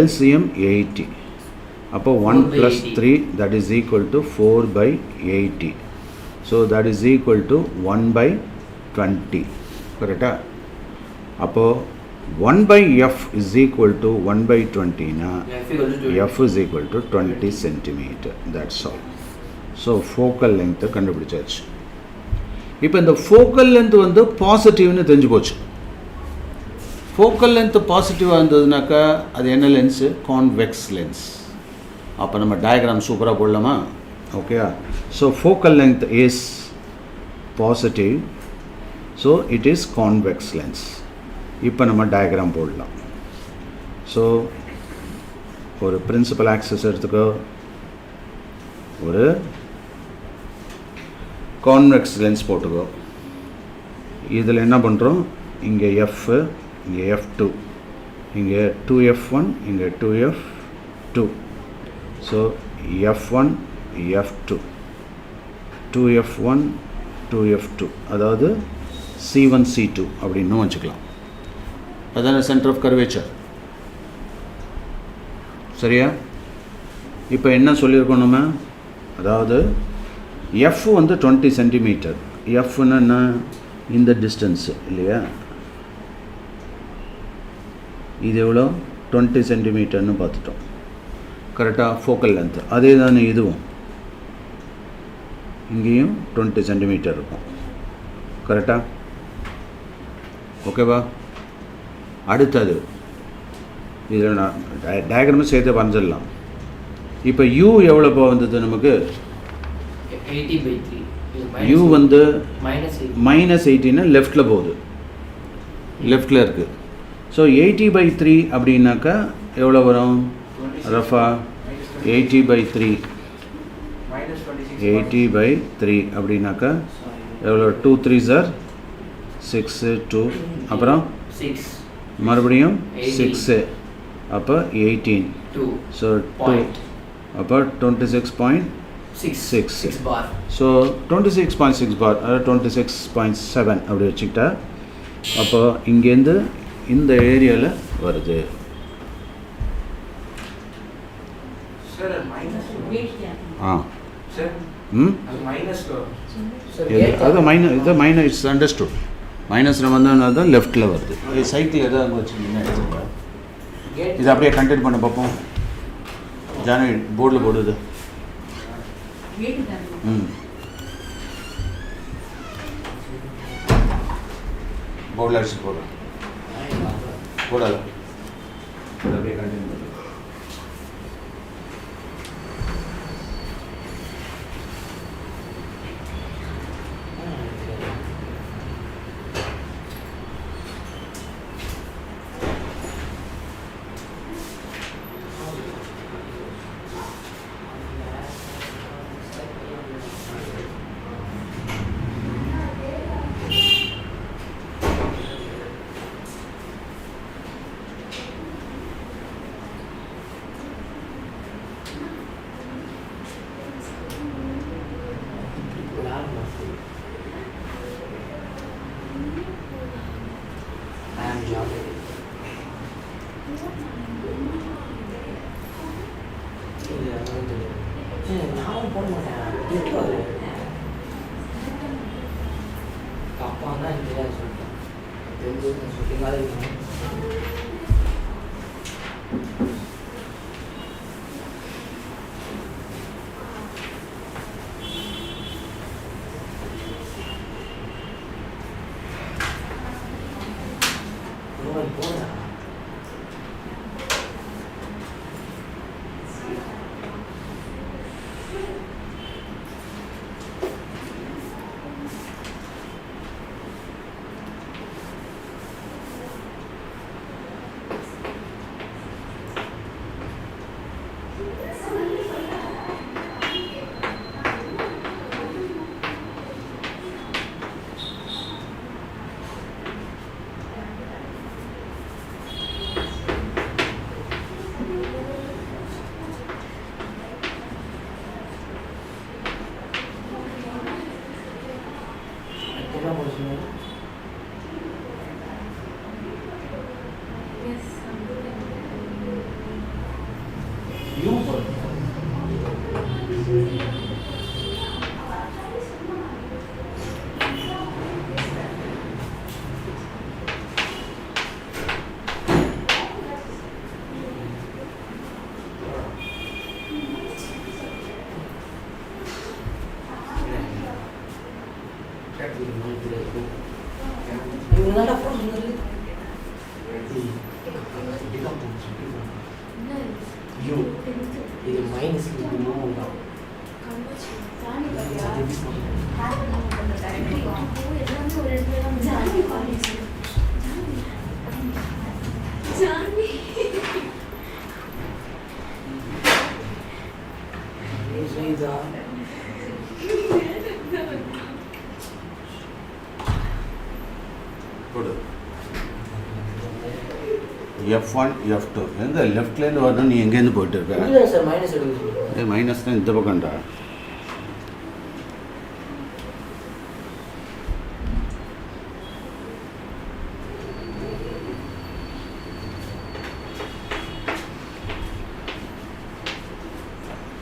LCM 80. அப்போ 1 plus 3 that is equal to 4/80. So that is equal to 1/20. கரெக்டா? அப்போ 1/f is equal to 1/20 na f is equal to 20 centimeter. That's all. So focal length கண்டுபிடிச்சாச்சு. இப்போ இந்த focal length வந்து பாசிட்டிவ்னு தெரிஞ்சு போச்சு. Focal length பாசிட்டிவாக இருந்ததுனாக்கா அது என்ன லென்ஸு? Convex lens. அப்போ நம்ம டயக்ராம் சூப்பராக போடலாமா? Okay. So focal length is positive, so it is convex lens. இப்போ நம்ம டயக்ராம் போடலாம். ஸோ ஒரு பிரின்சிபல் ஆக்சஸ் எடுத்துக்கோ, ஒரு கான்வெக்ஸ் லென்ஸ் போட்டுக்கோ. இதில் என்ன பண்ணுறோம், இங்கே எஃப், இங்கே f2, இங்கே 2f1, இங்கே 2f2. So f1 f2, 2f1 2f2, அதாவது c1 c2 அப்படின்னு வச்சுக்கலாம். அதான சென்டர் ஆஃப் கர்வேச்சர். சரியா? இப்போ என்ன சொல்லியிருக்கோம் நம்ம, அதாவது f வந்து 20 சென்டிமீட்டர். எஃப்னா என்ன? இந்த டிஸ்டன்ஸு இல்லையா? இது எவ்வளோ? 20 சென்டிமீட்டர்னு பார்த்துட்டோம். கரெக்டாக? ஃபோக்கல் லென்த்து அதே தானே இதுவும், இங்கேயும் 20 சென்டிமீட்டர் இருக்கும். கரெக்டாக? ஓகேவா? அடுத்தது இதில் நான் டயக்ராமும் சேர்த்து வரைஞ்சிடலாம். இப்போ u எவ்வளோப்பா வந்தது நமக்கு? 80/3. u வந்து -80ன்னா லெஃப்டில் போகுது, லெஃப்டில் இருக்குது. ஸோ 80/3 அப்படின்னாக்கா எவ்வளோ வரும்? ரஃபா 80/3 அப்படின்னாக்கா எவ்வளோ? 2 3s are 6, 2 அப்புறம் 6 மறுபடியும் 6, அப்போ 18. ஸோ 2 அப்போ 26.5 6 bar. So 26.6 bar 26.7 அப்படி வச்சுக்கிட்டா அப்போ இங்கேருந்து இந்த ஏரியாவில் வருது. Sir, minus. Sir, minus. அது மைனஸ் இது மைனஸ் இட்ஸ் அண்டர்ஸ்டுட். மைனஸில் வந்து தான் லெஃப்ட்டில் வருது. சைக்கிள் எதாவது அங்கே வச்சுருந்தீங்கன்னா எடுத்துக்கா. இது அப்படியே கண்டெக்ட் பண்ண பார்ப்போம். ஜானகி போர்டில் போடுது. போர்டில் அடிச்சு போடுறேன். போடாது. அப்படியே கண்டெக்ட் பண்ணு. நான் போட மாட்டேன். திட்டுவாரு. அப்பா தான் எனக்கு சொல்லிட்டேன். தெரிஞ்சு சொல்லிக்காத இருக்கணும். போடா. இது மைனஸ் F1 F2 எங்க லெஃப்ட்லேருந்து வரணும். நீ எங்கேருந்து போயிட்டு இருக்க? இல்லை சார், மைனஸ் எடுக்க. மைனஸ் தான் இந்த பக்கம்டா.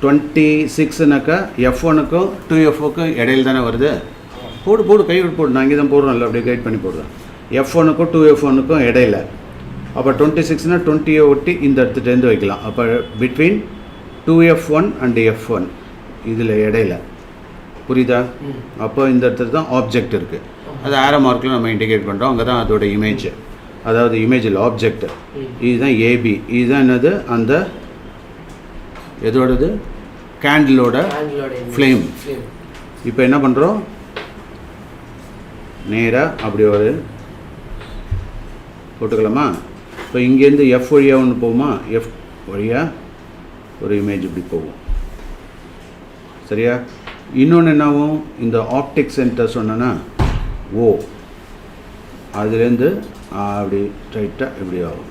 டுவெண்ட்டி சிக்ஸ்னாக்கா F1க்கும் 2Fக்கும் இடையில தானே வருது. போடு கை விட்டு போடு. நான் இங்கே தான் போடுறேன்ல, அப்படியே கைட் பண்ணி போடுறேன். F1க்கும் 2F1க்கும் இடையில. அப்போ 26னா 20 ஒட்டி இந்த இடத்துலேருந்து வைக்கலாம். அப்போ பிட்வீன் 2F1 அண்ட் F1 இதில் இடையில. புரியுதா? அப்போ இந்த இடத்துல தான் ஆப்ஜெக்ட் இருக்குது. அது ஆரோ மார்க்கில் நம்ம இண்டிகேட் பண்ணுறோம். அங்கே தான் அதோட இமேஜ், அதாவது இமேஜில் ஆப்ஜெக்ட். இதுதான் ஏபி. இதுதான் என்னது? அந்த எதோடது? கேண்டிலோட ஃப்ளேம். இப்போ என்ன பண்ணுறோம்? நேராக அப்படி ஒரு போட்டுக்கலாமா? இப்போ இங்கேருந்து F வழியாக ஒன்று போகுமா? F வழியாக ஒரு இமேஜ் இப்படி போகும். சரியா? இன்னொன்று என்னாகும்? இந்த ஆப்டிக் சென்டர் சொன்னேன்னா ஓ, அதுலேருந்து அப்படி ஸ்ட்ரைட்டாக இப்படி ஆகும்.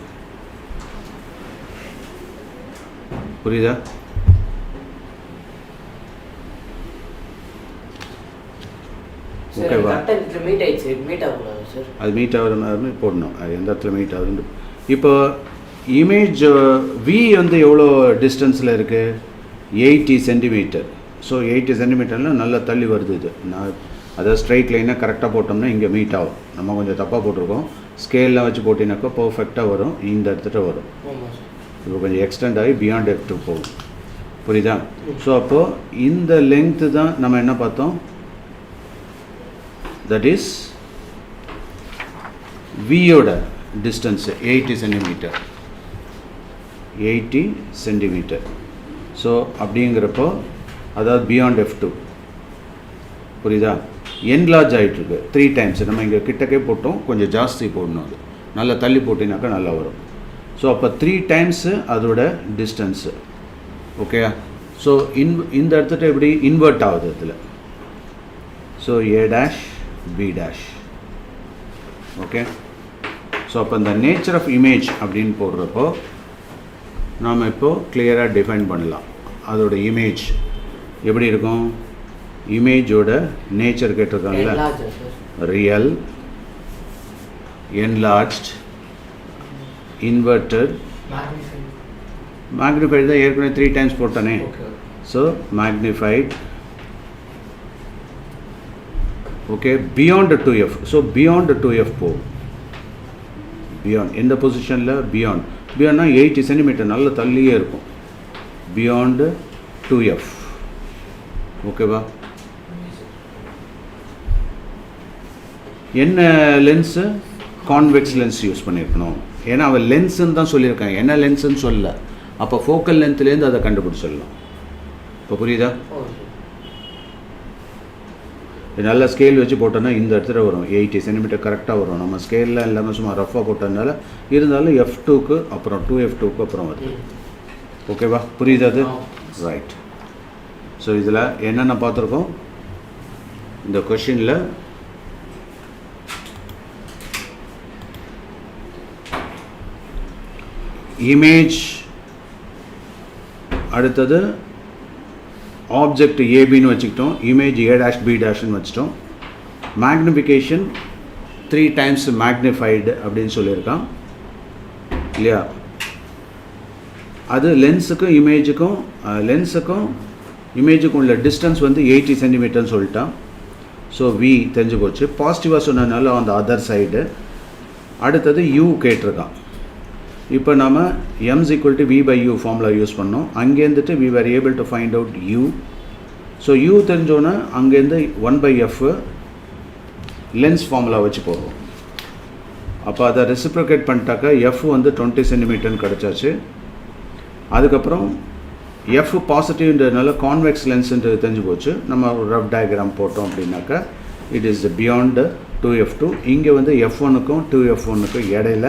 புரியுதா? ஓகேவா? கரெக்டாக மீட் ஆயிடுச்சு, மீட் ஆகக்கூடாது சார். அது மீட் ஆகிற மாதிரி போடணும், அது எந்த இடத்துல மீட் ஆகுதுன்னு. இப்போ இமேஜ் வி வந்து எவ்வளோ டிஸ்டன்ஸில் இருக்குது? 80 சென்டிமீட்டர். ஸோ 80 சென்டிமீட்டரில் நல்லா தள்ளி வருது இது. நான் அதாவது ஸ்ட்ரைட் லைனாக கரெக்டாக போட்டோம்னா இங்கே மீட் ஆகும். நம்ம கொஞ்சம் தப்பாக போட்டிருக்கோம். ஸ்கேல்லாம் வச்சு போட்டினாக்கா பர்ஃபெக்டாக வரும், இந்த இடத்துல வரும். இப்போ கொஞ்சம் எக்ஸ்டெண்ட் ஆகி பியாண்ட் F2 போகும். புரியுதா? ஸோ அப்போது இந்த லெங்க்த்து தான் நம்ம என்ன பார்த்தோம்? தட் இஸ் வியோட டிஸ்டன்ஸு 80 சென்டிமீட்டர். 80 சென்டிமீட்டர். ஸோ அப்படிங்கிறப்போ அதாவது பியாண்ட் F2. புரியுதா? என்லார்ஜ் ஆகிட்டுருக்கு 3 டைம்ஸ். நம்ம இங்கே கிட்டக்கே போட்டோம், கொஞ்சம் ஜாஸ்தி போடணும். அது நல்லா தள்ளி போட்டினாக்கா நல்லா வரும். ஸோ அப்போ 3 டைம்ஸு அதோட டிஸ்டன்ஸு. ஓகே. ஸோ இந்த இடத்துல எப்படி இன்வெர்ட் ஆகுது இதில். So A dash B dash. Okay. So அப்போ இந்த நேச்சர் ஆஃப் இமேஜ் அப்படின்னு போடுறப்போ நாம் இப்போது கிளியராக டிஃபைன் பண்ணலாம். அதோட இமேஜ் எப்படி இருக்கும்? இமேஜோட நேச்சர் கேட்டிருக்காங்கல்ல, ரியல், என்லார்ஜ்ட், இன்வெர்டட், மேக்னிஃபைடு தான் ஏற்கனவே 3 டைம்ஸ் போட்டானே. So magnified. Okay. Beyond 2F. So beyond 2F போகும். பியாண்ட் எந்த பொசிஷனில்? பியாண்ட்னா 80 சென்டிமீட்டர் நல்ல தள்ளியே இருக்கும். Beyond 2F. ஓகேவா? என்ன லென்ஸு? கான்வெக்ஸ் லென்ஸ் யூஸ் பண்ணியிருக்கணும். ஏன்னா அவன் லென்ஸுன்னு தான் சொல்லியிருக்காங்க, என்ன லென்ஸுன்னு சொல்லல. அப்போ ஃபோக்கல் லென்த்லேருந்து அதை கண்டுபிடிச்சிடலாம். இப்போ புரியுதா? நல்ல ஸ்கேல் வச்சு போட்டோன்னா இந்த இடத்துல வரும் 80 சென்டிமீட்டர் கரெக்டாக வரும். நம்ம ஸ்கேலில் இல்லாமல் சும்மா ரஃபாக போட்டதுனால இருந்தாலும் F2க்கு அப்புறம் 2F2க்கு அப்புறம் வருது. ஓகேவா? புரியுதா அது? ரைட். ஸோ இதில் என்னென்ன பார்த்துருக்கோம் இந்த கொஷினில்? இமேஜ், அடுத்தது ஆப்ஜெக்ட் ஏபின்னு வச்சுக்கிட்டோம், இமேஜ் A dash B dashன்னு வச்சுட்டோம். மேக்னிஃபிகேஷன் 3 டைம்ஸ் மேக்னிஃபைடு அப்படின்னு சொல்லியிருக்கான் இல்லையா? அது லென்ஸுக்கும் இமேஜுக்கும் உள்ள டிஸ்டன்ஸ் வந்து 80 சென்டிமீட்டர்னு சொல்லிட்டான். ஸோ வி தெரிஞ்சு போச்சு. பாசிட்டிவாக சொன்னதுனால அந்த அதர் சைடு. அடுத்தது யூ கேட்டிருக்கான். இப்போ நம்ம m = v/u ஃபார்முலா யூஸ் பண்ணோம். அங்கேருந்துட்டு we were able to find out u. So u தெரிஞ்சோன்னா அங்கேருந்து 1/f லென்ஸ் ஃபார்முலா வச்சு போடுவோம். அப்போ அதை ரெசிப்ரோகேட் பண்ணிட்டாக்கா f வந்து 20 சென்டிமீட்டர்னு கிடச்சாச்சு. அதுக்கப்புறம் f பாசிட்டிவ்ன்றதுனால கான்வெக்ஸ் லென்ஸுன்றது தெரிஞ்சு போச்சு. நம்ம ஒரு ரஃப் டயக்ராம் போட்டோம் அப்படின்னாக்கா இட் இஸ் பியாண்ட் 2F2. இங்கே வந்து F1க்கும் 2F1க்கும் இடையில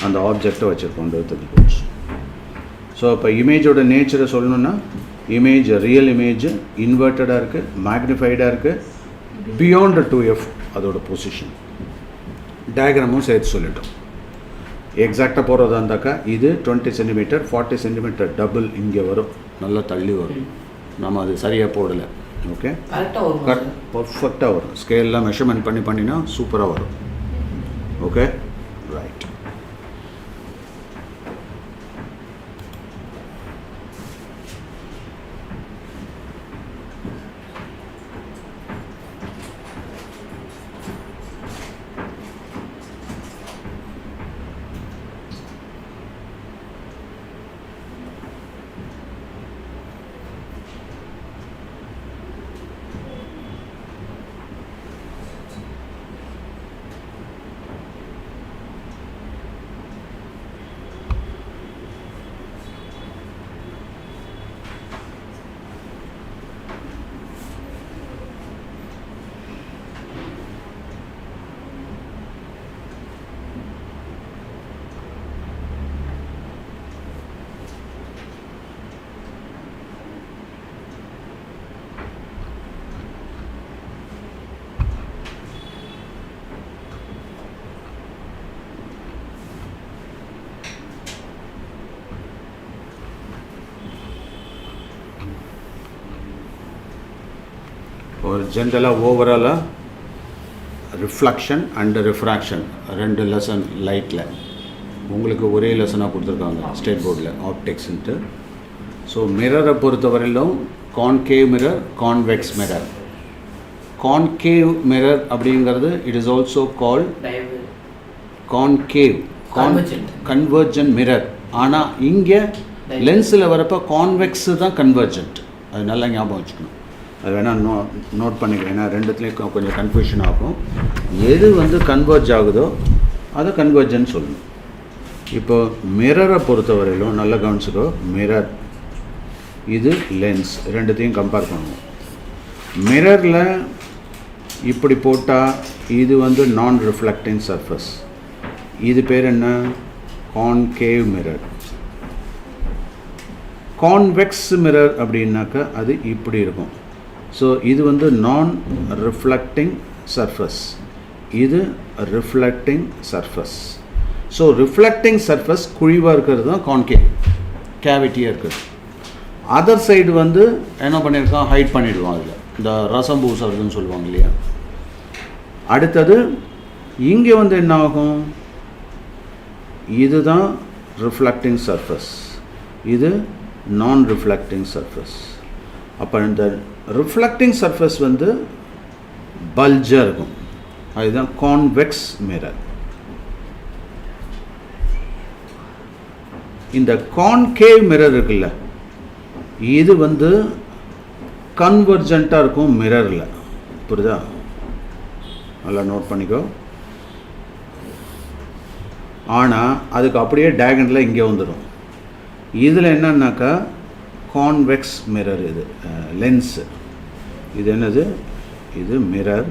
அந்த ஆப்ஜெக்டை வச்சுருக்கோன்றது தெரிஞ்சு போச்சு. ஸோ இப்போ இமேஜோட நேச்சரை சொல்லணுன்னா இமேஜ் ரியல் இமேஜ் இன்வெர்ட்டடாக இருக்குது, மேக்னிஃபைடாக இருக்குது, பியாண்ட் 2F அதோட பொசிஷன். டயக்ராமும் சேர்த்து சொல்லிட்டோம். எக்ஸாக்டாக போகிறதா இருந்தாக்கா இது 20 சென்டிமீட்டர் 40 சென்டிமீட்டர் டபுள் இங்கே வரும், நல்லா தள்ளி வரும். நம்ம அது சரியாக போடலை. ஓகே. பர்ஃபெக்டாக வரும். ஸ்கேல்லாம் மெஷர்மெண்ட் பண்ணினா சூப்பராக வரும். ஓகே. ரைட். ஒரு ஜென்ரலாக ஓவராலாக ரிஃப்ளக்ஷன் அண்ட் ரிஃப்ராக்ஷன் 2 லெசன் லைட்டில் உங்களுக்கு ஒரே லெசனாக கொடுத்துருக்காங்க ஸ்டேட் போர்டில் ஆப்டிக்ஸ்ன்ட்டு. ஸோ மிரரை பொறுத்தவரையிலும் concave mirror, convex mirror. Concave mirror அப்படிங்கிறது it is also called concave convergent mirror. ஆனால் இங்கே லென்ஸில் வரப்போ கான்வெக்ஸு தான் கன்வர்ஜென்ட். அது நல்லா ஞாபகம் வச்சுக்கணும். அது வேணால் நோட் பண்ணிக்கிறேன். ஏன்னா ரெண்டுத்துலேயும் கொஞ்சம் கன்ஃபியூஷன் ஆகும். எது வந்து கன்வர்ஜ் ஆகுதோ அதை கன்வர்ஜென்ட் சொல்லணும். இப்போ மிரரை பொறுத்தவரையிலும் நல்லா கவனிச்சுக்கோ. மிரர் இது லென்ஸ், ரெண்டுத்தையும் கம்பேர் பண்ணுவோம். மிரரில் இப்படி போட்டால் இது வந்து நான் ரிஃப்ளெக்டிங் சர்ஃபேஸ். இது பேர் என்ன? Concave mirror. கான்வெக்ஸ் மிரர் அப்படின்னாக்கா அது இப்படி இருக்கும். ஸோ இது வந்து நான் ரிஃப்ளெக்டிங் சர்ஃபேஸ், இது reflecting surface. So reflecting surface குழிவாக இருக்கிறது தான் கான்கேவ், கேவிட்டியாக இருக்குது. அதர் சைடு வந்து என்ன பண்ணியிருக்கான், ஹைட் பண்ணிவிடுவான். அதில் இந்த ரசம் பூசறதுன்னு சொல்லுவாங்க இல்லையா. அடுத்தது இங்கே வந்து என்ன ஆகும், இதுதான் ரிஃப்ளெக்டிங் சர்ஃபேஸ், இது நான் ரிஃப்ளெக்டிங் சர்ஃபேஸ். அப்போ இந்த ரிஃப்ளெக்டிங் சர்ஃபேஸ் வந்து பல்ஜாக இருக்கும். அதுதான் கான்வெக்ஸ் மிரர். இந்த கான்கேவ் மிரர் இருக்குல்ல, இது வந்து கன்வர்ஜென்ட்டாக இருக்கும் மிரரில். புரியுதா? நல்லா நோட் பண்ணிக்கோ. ஆனால் அதுக்கு அப்படியே டயகனலாக இங்கே வந்துடும். இதில் என்னன்னாக்கா கான்வெக்ஸ் மிரர், இது லென்ஸு. இது என்னது? இது மிரர்,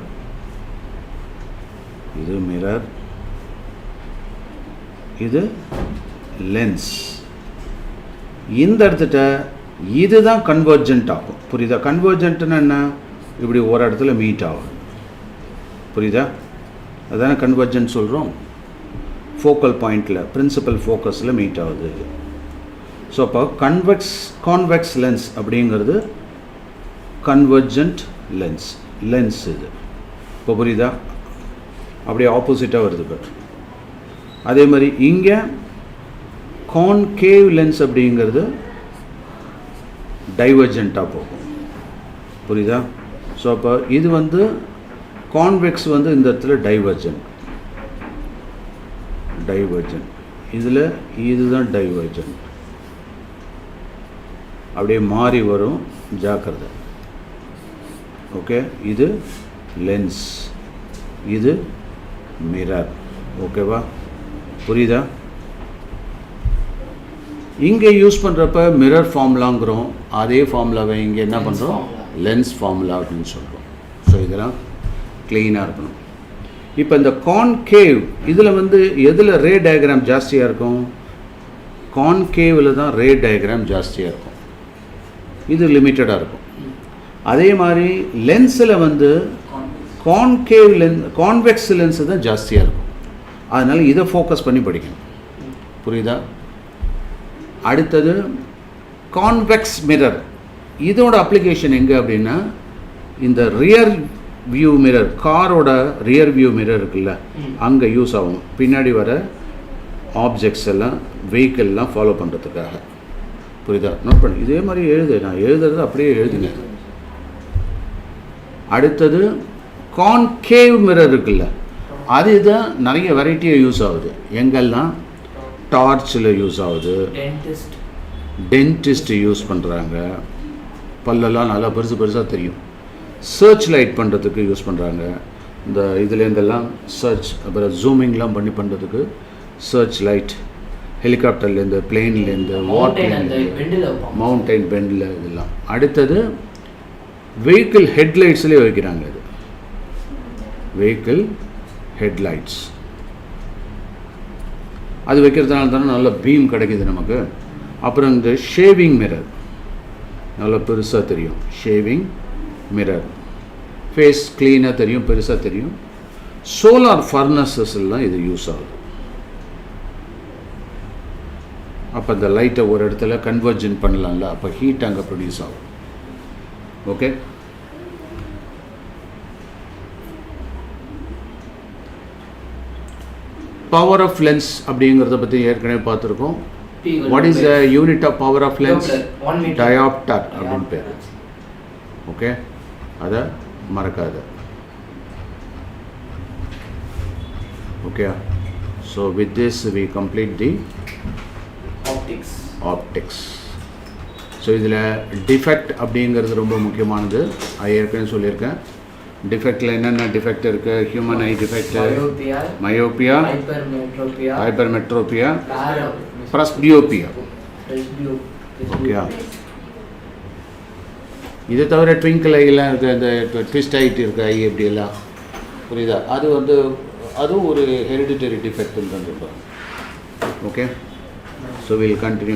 இது மிரர், இது லென்ஸ். இந்த இடத்துல இதுதான் கன்வர்ஜென்ட் ஆகும். புரியுதா? கன்வர்ஜென்ட்னா என்ன? இப்படி ஒரு இடத்துல மீட் ஆகும். புரியுதா? அதுதானே கன்வர்ஜென்ட் சொல்கிறோம். ஃபோக்கல் பாயிண்டில், பிரின்சிபல் ஃபோக்கஸில் மீட் ஆகுது. ஸோ அப்போ கான்வெக்ஸ் லென்ஸ் அப்படிங்கிறது கன்வர்ஜென்ட் லென்ஸ் இது. இப்போ புரியுதா? அப்படியே ஆப்போசிட்டாக வருது. பட் அதே மாதிரி இங்கே கான்கேவ் லென்ஸ் அப்படிங்கிறது டைவர்ஜென்ட்டாக போகும். புரியுதா? ஸோ அப்போ இது வந்து கான்வெக்ஸ் வந்து இந்த இடத்துல டைவர்ஜென்ட், இதில் இதுதான் டைவர்ஜென்ட். அப்படியே மாறி வரும், ஜாக்கிரதை. ஓகே, இது லென்ஸ், இது மிரர். ஓகேவா? புரியுதா? இங்கே யூஸ் பண்ணுறப்ப மிரர் ஃபார்முலாங்கிறோம், அதே ஃபார்முலாவை இங்கே என்ன பண்ணுறோம், லென்ஸ் ஃபார்முலா அப்படின்னு சொல்கிறோம். ஸோ இதெல்லாம் க்ளீனாக இருக்கணும். இப்போ இந்த கான்கேவ் இதில் வந்து எதில் ரே டயக்ராம் ஜாஸ்தியாக இருக்கும்? கான்கேவில் தான் ரே டயக்ராம் ஜாஸ்தியாக இருக்கும், இது லிமிட்டடாக இருக்கும். அதே மாதிரி லென்ஸில் வந்து கான்வெக்ஸ் லென்ஸு தான் ஜாஸ்தியாக இருக்கும். அதனால் இதை ஃபோக்கஸ் பண்ணி படிக்கணும். புரியுதா? அடுத்தது கான்வெக்ஸ் மிரர். இதோட அப்ளிகேஷன் எங்கே அப்படின்னா, இந்த ரியர் வியூ மிரர், காரோட ரியர் வியூ மிரர் இருக்குல்ல, அங்கே யூஸ் ஆகும். பின்னாடி வர ஆப்ஜெக்ட்ஸ் எல்லாம், வெஹிக்கிள்லாம் ஃபாலோ பண்ணுறதுக்காக. புரியுதா? நோட் பண்ணி இதே மாதிரி எழுது. நான் எழுதுறது அப்படியே எழுதுங்க. அடுத்தது கான்கேவ் மிரர் இருக்குல்ல, அதுதான் நிறைய வெரைட்டியாக யூஸ் ஆகுது. எங்கெல்லாம்? டார்ச்சில் யூஸ் ஆகுது, டென்டிஸ்ட் யூஸ் பண்ணுறாங்க, பல்லெல்லாம் நல்லா பெருசாக தெரியும். சர்ச் லைட் பண்ணுறதுக்கு யூஸ் பண்ணுறாங்க. இந்த இதுலேருந்தெல்லாம் சர்ச், அப்புறம் ஜூமிங்லாம் பண்ணி பண்ணுறதுக்கு சர்ச் லைட், ஹெலிகாப்டர்லேருந்து, பிளேன்லேருந்து, வாட்டர்லேருந்து, மவுண்டைன் பெண்டில், இதெல்லாம். அடுத்தது வெஹிக்கிள் ஹெட்லைட்ஸ்லேயே வைக்கிறாங்க. இது வெஹிக்கிள் ஹெட்லைட்ஸ். அது வைக்கிறதுனால தானே நல்ல பீம் கிடைக்கிது நமக்கு. அப்புறம் இந்த ஷேவிங் மிரர் நல்லா பெருசாக தெரியும். ஷேவிங் மிரர், ஃபேஸ் க்ளீனாக தெரியும், பெருசாக தெரியும். சோலார் ஃபர்னஸஸ் எல்லாம் இது யூஸ் ஆகுது. அப்போ இந்த லைட்டை ஒரு இடத்துல கன்வர்ஜன் பண்ணலாம்ல, அப்போ ஹீட் அங்கே ப்ரொடியூஸ் ஆகும். ஓகே, பவர் ஆஃப் லென்ஸ் அப்படிங்கிறத பற்றி ஏற்கனவே பார்த்துருக்கோம். P equal what to is the unit of power of lens? Diopter, 1 meter. Dioptre அப்படின்னு பேர். ஓகே, அதை மறக்காது. Okay, so with this we complete the optics. So இதில் டிஃபெக்ட் அப்படிங்கிறது ரொம்ப முக்கியமானது. ஏற்கனவே சொல்லியிருக்கேன். டிஃபெக்டில் என்னென்ன டிஃபெக்ட் இருக்குது? Human eye defect, myopia, hypermetropia, presbyopia. Okay, இது தவிர ட்விங்கிள் ஐலாம் இருக்குது, இந்த ட்விஸ்ட் ஆகிட்டு இருக்க ஐ எப்படியெல்லாம், புரியுதா? அது வந்து அதுவும் ஒரு ஹெரிடிட்டரி டிஃபெக்ட்னு தான் சொல்கிறோம். Okay, so will continue.